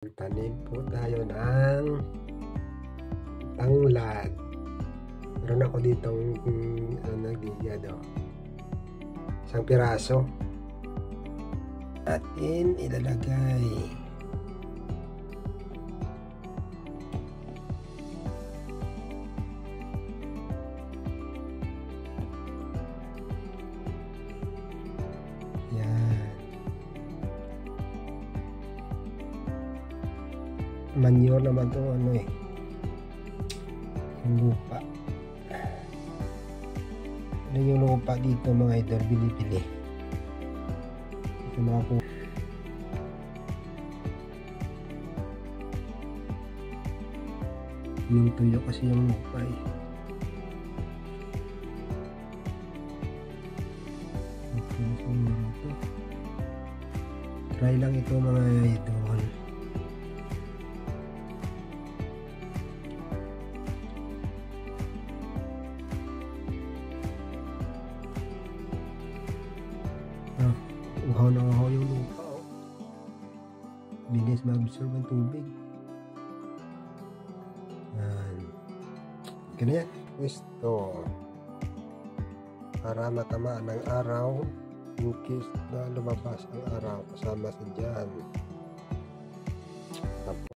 Tanim po tayo ng tanglad. Meron ako ditong nagigado. Isang piraso. Atin ilalagay. Yan. Manure naman to yung lupa. Ano yung lupa dito mga idol, bili-bili. Ito mga po. Yung tuyo kasi yung lupa Try lang ito mga idol. Uhaw na uhaw yung lupa bilis mag-absorb ng tubig. Yan. Ganyan pwesto para matamaan ng araw in case na lumabas ang araw kasama sa dyan.